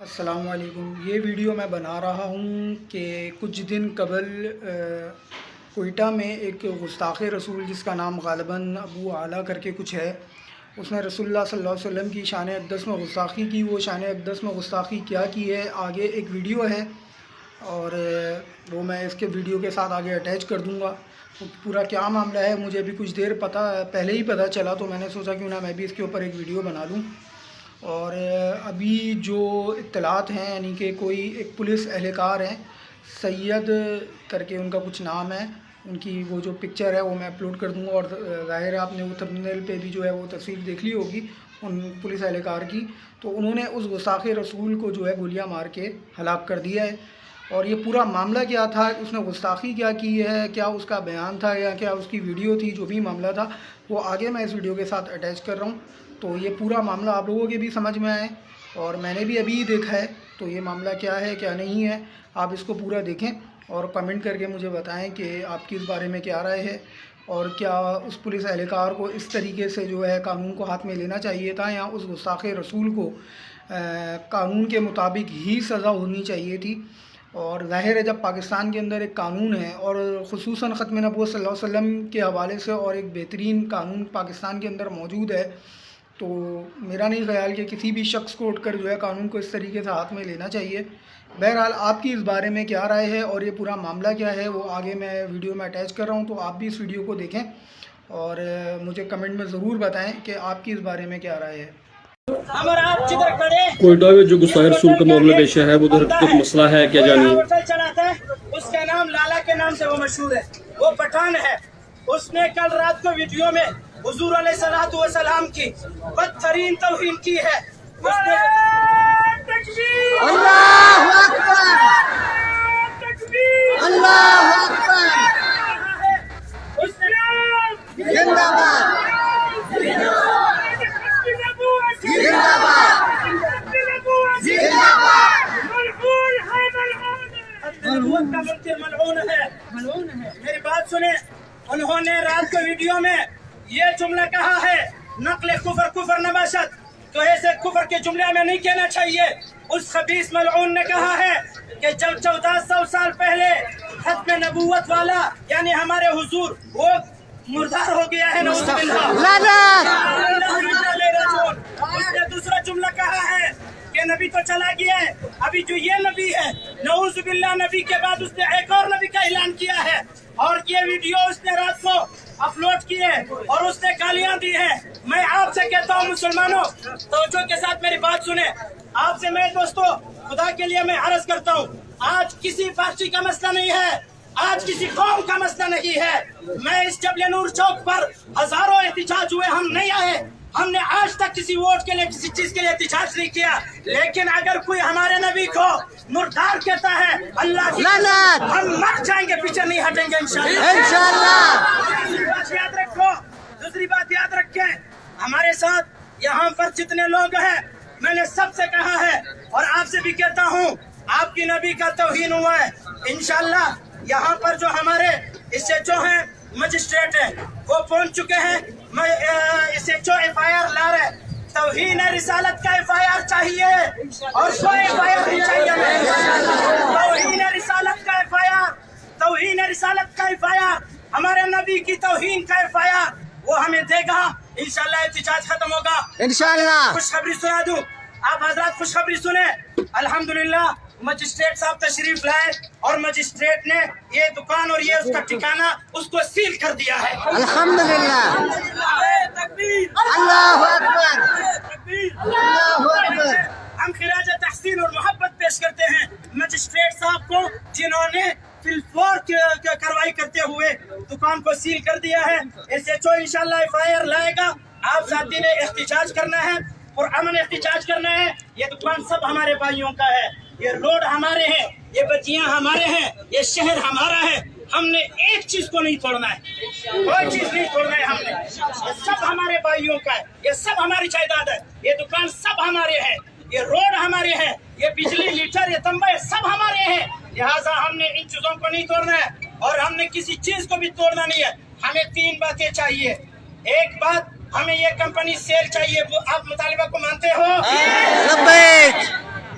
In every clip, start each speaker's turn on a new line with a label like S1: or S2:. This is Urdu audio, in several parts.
S1: السلام علیکم۔ یہ ویڈیو میں بنا رہا ہوں کہ کچھ دن قبل کوئٹہ میں ایک گستاخ رسول جس کا نام غالباً ابو اعلیٰ کر کے کچھ ہے، اس نے رسول اللہ صلی اللہ علیہ وسلم کی شان اقدس میں گستاخی کی۔ وہ شان اقدس میں گستاخی کیا کی ہے، آگے ایک ویڈیو ہے اور وہ میں اس کے ویڈیو کے ساتھ آگے اٹیچ کر دوں گا۔ پورا کیا معاملہ ہے مجھے ابھی کچھ دیر پہلے ہی پتہ چلا، تو میں نے سوچا کیوں نہ میں بھی اس کے اوپر ایک ویڈیو بنا لوں۔ اور ابھی جو اطلاعات ہیں، یعنی کہ کوئی ایک پولیس اہلکار ہیں، سید کر کے ان کا کچھ نام ہے، ان کی وہ جو پکچر ہے وہ میں اپلوڈ کر دوں گا، اور ظاہر ہے آپ نے وہ تھمبنیل پہ بھی جو ہے وہ تصویر دیکھ لی ہوگی ان پولیس اہلکار کی۔ تو انہوں نے اس گستاخ رسول کو جو ہے گولیاں مار کے ہلاک کر دیا ہے۔ اور یہ پورا معاملہ کیا تھا، اس نے گستاخی کیا کی ہے، کیا اس کا بیان تھا یا کیا اس کی ویڈیو تھی، جو بھی معاملہ تھا وہ آگے میں اس ویڈیو کے ساتھ اٹیچ کر رہا ہوں، تو یہ پورا معاملہ آپ لوگوں کے بھی سمجھ میں آئے، اور میں نے بھی ابھی دیکھا ہے تو یہ معاملہ کیا ہے کیا نہیں ہے، آپ اس کو پورا دیکھیں اور کمنٹ کر کے مجھے بتائیں کہ آپ کی اس بارے میں کیا رائے ہے، اور کیا اس پولیس اہلکار کو اس طریقے سے جو ہے قانون کو ہاتھ میں لینا چاہیے تھا، یا اس گستاخ رسول کو قانون کے مطابق ہی سزا ہونی چاہیے تھی۔ اور ظاہر ہے جب پاکستان کے اندر ایک قانون ہے، اور خصوصاً ختم نبوت صلی اللہ علیہ وسلم کے حوالے سے اور ایک بہترین قانون پاکستان کے اندر موجود ہے، تو میرا نہیں خیال کہ کسی بھی شخص کو اٹھ کر جو ہے قانون کو اس طریقے سے ہاتھ میں لینا چاہیے۔ بہرحال آپ کی اس بارے میں کیا رائے ہے اور یہ پورا معاملہ کیا ہے وہ آگے میں ویڈیو میں اٹیچ کر رہا ہوں، تو آپ بھی اس ویڈیو کو دیکھیں اور مجھے کمنٹ میں ضرور بتائیں کہ آپ کی اس بارے میں کیا رائے ہے۔
S2: کوئٹہ میں جو گستاخ رسول کا معاملہ پیش ہے وہ درحقیقت مسئلہ ہے کیا جانیے؟
S3: اس کا نام لالا کے نام سے وہ مشہور ہے، وہ پٹھان ہے۔ اس نے کل رات کو ویڈیو میں حضور علیہ الصلوۃ والسلام کی بدترین توہین کی ہے۔
S4: اللہ اکبر، اللہ اکبر، زندہ باد،
S3: میری بات سنیں، انہوں نے رات کو ویڈیو میں یہ جملہ کہا ہے، نقل کفر کفر نباشت، تو ایسے کفر کے جملے میں نہیں کہنا چاہیے۔ اس خبیث ملعون نے کہا ہے کہ جب 1400 سال پہلے ختم نبوت والا یعنی ہمارے حضور وہ مردار ہو گیا ہے، نعوذ باللہ۔ اس نے دوسرا جملہ کہا ہے کہ نبی تو چلا گیا ہے، ابھی جو یہ نبی ہے نعوذ باللہ، نبی کے بعد اس نے ایک اور نبی کا اعلان کیا ہے، اور یہ ویڈیو اس نے رات کو اپلوڈ کی ہے اور اس نے گالیاں دی ہیں۔ میں آپ سے کہتا ہوں مسلمانوں، توجہ کے ساتھ میری بات سنیں، آپ سے میں دوستو خدا کے لیے میں عرض کرتا ہوں، آج کسی پارٹی کا مسئلہ نہیں ہے، آج کسی قوم کا مسئلہ نہیں ہے۔ میں اس جبل نور چوک پر ہزاروں احتجاج ہوئے، ہم نہیں آئے، ہم نے آج تک کسی ووٹ کے لیے کسی چیز کے لیے احتجاج نہیں کیا، لیکن اگر کوئی ہمارے نبی کو مردار کہتا ہے، اللہ کی ہم مر جائیں گے، پیچھے نہیں ہٹیں گے انشاءاللہ۔ دوسری بات یاد رکھیں، ہمارے ساتھ یہاں پر جتنے لوگ ہیں، میں نے سب سے کہا ہے اور آپ سے بھی کہتا ہوں، آپ کی نبی کا توہین ہوا ہے، انشاءاللہ یہاں پر جو ہمارے اس سے جو ہیں مجسٹریٹ ہیں وہ پہنچ چکے ہیں، اسے جو FIR لا رہے، توہین رسالت کا FIR چاہیے اور کوئی FIR نہیں چاہیے ہمیں۔ توہین رسالت کا FIR، توہین رسالت کا FIR، ہمارے نبی کی توہین کا FIR وہ ہمیں دے گا، انشاءاللہ احتجاج ختم ہوگا انشاءاللہ۔ خوشخبری سنا دوں، آپ حضرات خوشخبری سنیں، الحمدللہ مجسٹریٹ صاحب تشریف لائے اور مجسٹریٹ نے یہ دکان اور یہ اس کا ٹھکانہ اس کو سیل کر دیا ہے،
S4: الحمدللہ، اللہ اکبر، اللہ اکبر۔
S3: ہم خراج تحسین اور محبت پیش کرتے ہیں مجسٹریٹ صاحب کو، جنہوں نے فی الفور کارروائی کرتے ہوئے دکان کو سیل کر دیا ہے۔ SHO انشاءاللہ FIR لائے گا، آپ ساتھی نے احتجاج کرنا ہے اور امن احتجاج کرنا ہے۔ یہ دکان سب ہمارے بھائیوں کا ہے، یہ روڈ ہمارے ہیں، یہ بچیاں ہمارے ہیں، یہ شہر ہمارا ہے، ہم نے ایک چیز کو نہیں توڑنا ہے، کوئی چیز نہیں توڑنا ہے ہم نے، یہ سب ہمارے بھائیوں کا ہے، یہ سب ہماری جائیداد ہے، یہ دکان سب ہمارے ہیں، یہ روڈ ہمارے ہیں، یہ بجلی لیٹر یہ تمبے سب ہمارے ہیں، لہٰذا ہم نے ان چیزوں کو نہیں توڑنا ہے اور ہم نے کسی چیز کو بھی توڑنا نہیں ہے۔ ہمیں 3 باتیں چاہیے، ایک بات ہمیں یہ کمپنی سیل چاہیے، آپ مطالبہ کو مانتے ہو؟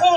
S3: 2,